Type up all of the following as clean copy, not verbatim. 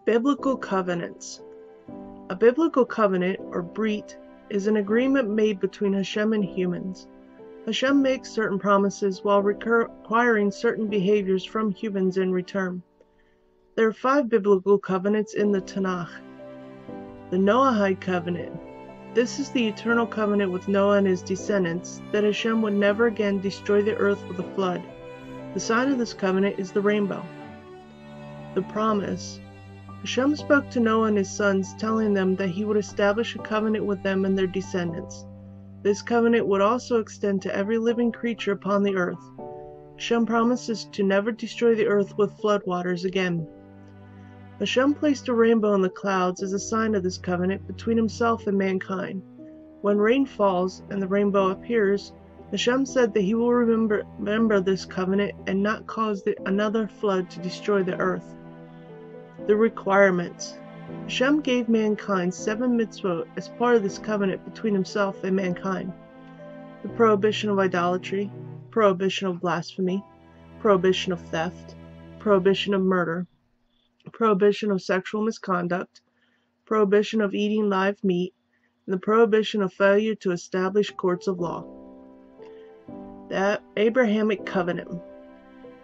Biblical covenants. A biblical covenant, or brit, is an agreement made between Hashem and humans. Hashem makes certain promises while requiring certain behaviors from humans in return. There are 5 biblical covenants in the Tanakh. The Noahide covenant. This is the eternal covenant with Noah and his descendants, that Hashem would never again destroy the earth with a flood. The sign of this covenant is the rainbow. The promise. Hashem spoke to Noah and his sons, telling them that he would establish a covenant with them and their descendants. This covenant would also extend to every living creature upon the earth. Hashem promises to never destroy the earth with floodwaters again. Hashem placed a rainbow in the clouds as a sign of this covenant between himself and mankind. When rain falls and the rainbow appears, Hashem said that he will remember this covenant and not cause another flood to destroy the earth. The requirements. Hashem gave mankind 7 mitzvot as part of this covenant between himself and mankind. The prohibition of idolatry, prohibition of blasphemy, prohibition of theft, prohibition of murder, prohibition of sexual misconduct, prohibition of eating live meat, and the prohibition of failure to establish courts of law. The Abrahamic covenant.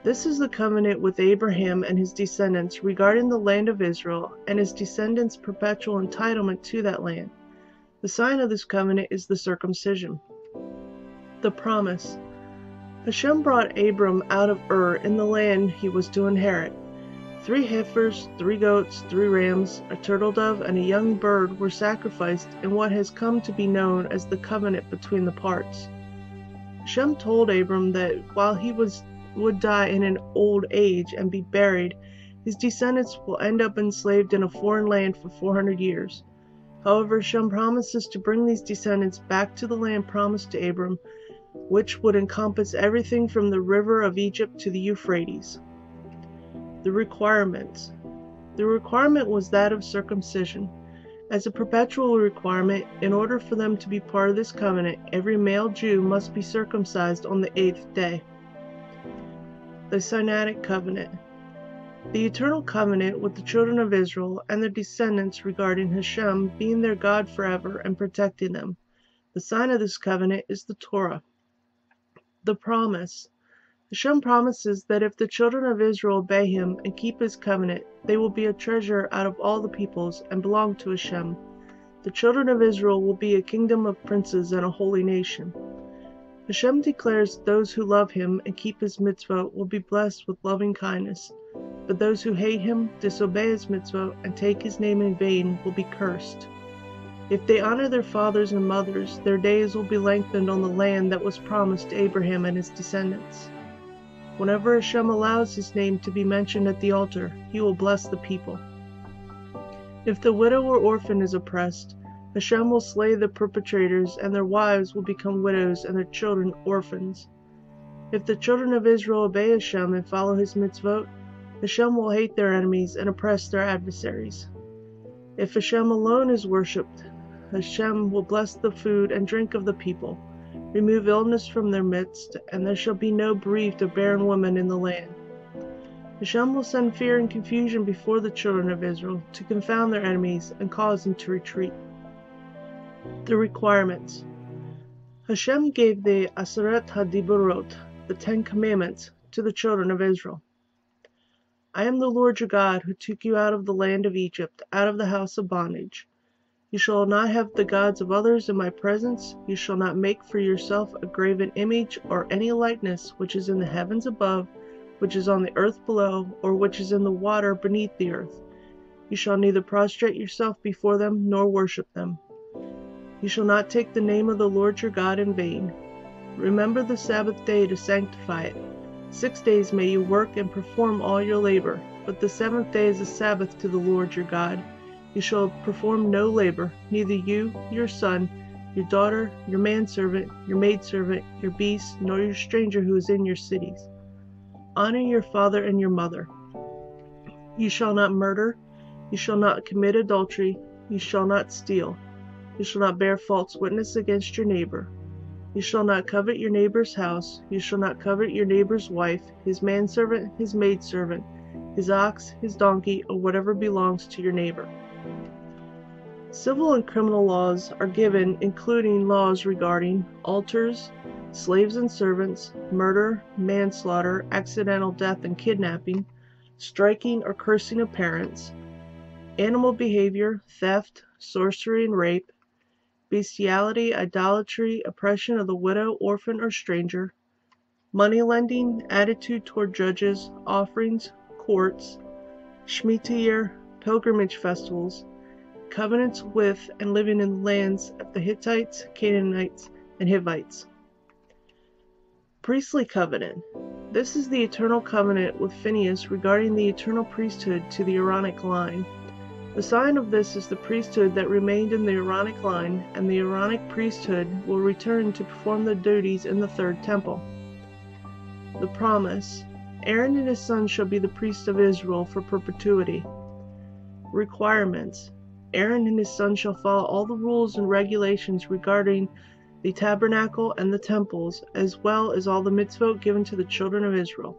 This is the covenant with Abraham and his descendants regarding the land of Israel and his descendants' perpetual entitlement to that land. The sign of this covenant is the circumcision. The promise. Hashem brought Abram out of Ur in the land he was to inherit. 3 heifers, 3 goats, 3 rams, a turtle dove, and a young bird were sacrificed in what has come to be known as the covenant between the parts. Hashem told Abram that while he would die in an old age and be buried, his descendants will end up enslaved in a foreign land for 400 years. However, Hashem promises to bring these descendants back to the land promised to Abram, which would encompass everything from the river of Egypt to the Euphrates. The requirements. The requirement was that of circumcision. As a perpetual requirement, in order for them to be part of this covenant, every male Jew must be circumcised on the 8th day. The Sinaitic covenant. The eternal covenant with the children of Israel and their descendants regarding Hashem being their God forever and protecting them. The sign of this covenant is the Torah. The promise. Hashem promises that if the children of Israel obey him and keep his covenant, they will be a treasure out of all the peoples and belong to Hashem. The children of Israel will be a kingdom of princes and a holy nation. Hashem declares those who love him and keep his mitzvot will be blessed with loving kindness, but those who hate him, disobey his mitzvot, and take his name in vain will be cursed. If they honor their fathers and mothers, their days will be lengthened on the land that was promised to Abraham and his descendants. Whenever Hashem allows his name to be mentioned at the altar, he will bless the people. If the widow or orphan is oppressed, Hashem will slay the perpetrators, and their wives will become widows and their children orphans. If the children of Israel obey Hashem and follow his mitzvot, Hashem will hate their enemies and oppress their adversaries. If Hashem alone is worshipped, Hashem will bless the food and drink of the people, remove illness from their midst, and there shall be no bereaved or barren woman in the land. Hashem will send fear and confusion before the children of Israel to confound their enemies and cause them to retreat. The requirements. Hashem gave the Aseret HaDiborot, the 10 Commandments, to the children of Israel. I am the Lord your God, who took you out of the land of Egypt, out of the house of bondage. You shall not have the gods of others in my presence. You shall not make for yourself a graven image or any likeness which is in the heavens above, which is on the earth below, or which is in the water beneath the earth. You shall neither prostrate yourself before them nor worship them. You shall not take the name of the Lord your God in vain. Remember the Sabbath day to sanctify it. 6 days may you work and perform all your labor, but the 7th day is a Sabbath to the Lord your God. You shall perform no labor, neither you, your son, your daughter, your manservant, your maidservant, your beast, nor your stranger who is in your cities. Honor your father and your mother. You shall not murder. You shall not commit adultery. You shall not steal. You shall not bear false witness against your neighbor. You shall not covet your neighbor's house. You shall not covet your neighbor's wife, his manservant, his maidservant, his ox, his donkey, or whatever belongs to your neighbor. Civil and criminal laws are given, including laws regarding altars, slaves and servants, murder, manslaughter, accidental death and kidnapping, striking or cursing of parents, animal behavior, theft, sorcery and rape, bestiality, idolatry, oppression of the widow, orphan, or stranger, money lending, attitude toward judges, offerings, courts, Shemitah year, pilgrimage festivals, covenants with and living in the lands of the Hittites, Canaanites, and Hivites. Priestly covenant. This is the eternal covenant with Phinehas regarding the eternal priesthood to the Aaronic line. The sign of this is the priesthood that remained in the Aaronic line, and the Aaronic priesthood will return to perform the duties in the third temple. The promise. Aaron and his sons shall be the priests of Israel for perpetuity. Requirements. Aaron and his sons shall follow all the rules and regulations regarding the tabernacle and the temples, as well as all the mitzvot given to the children of Israel.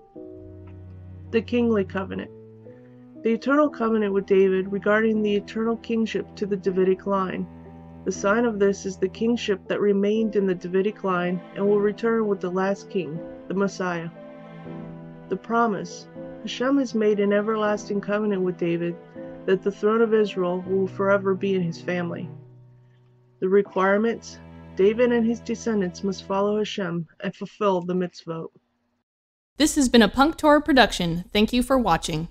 The kingly covenant. The eternal covenant with David regarding the eternal kingship to the Davidic line. The sign of this is the kingship that remained in the Davidic line and will return with the last king, the Messiah. The promise. Hashem has made an everlasting covenant with David that the throne of Israel will forever be in his family. The requirements. David and his descendants must follow Hashem and fulfill the mitzvot. This has been a Punktorah production. Thank you for watching.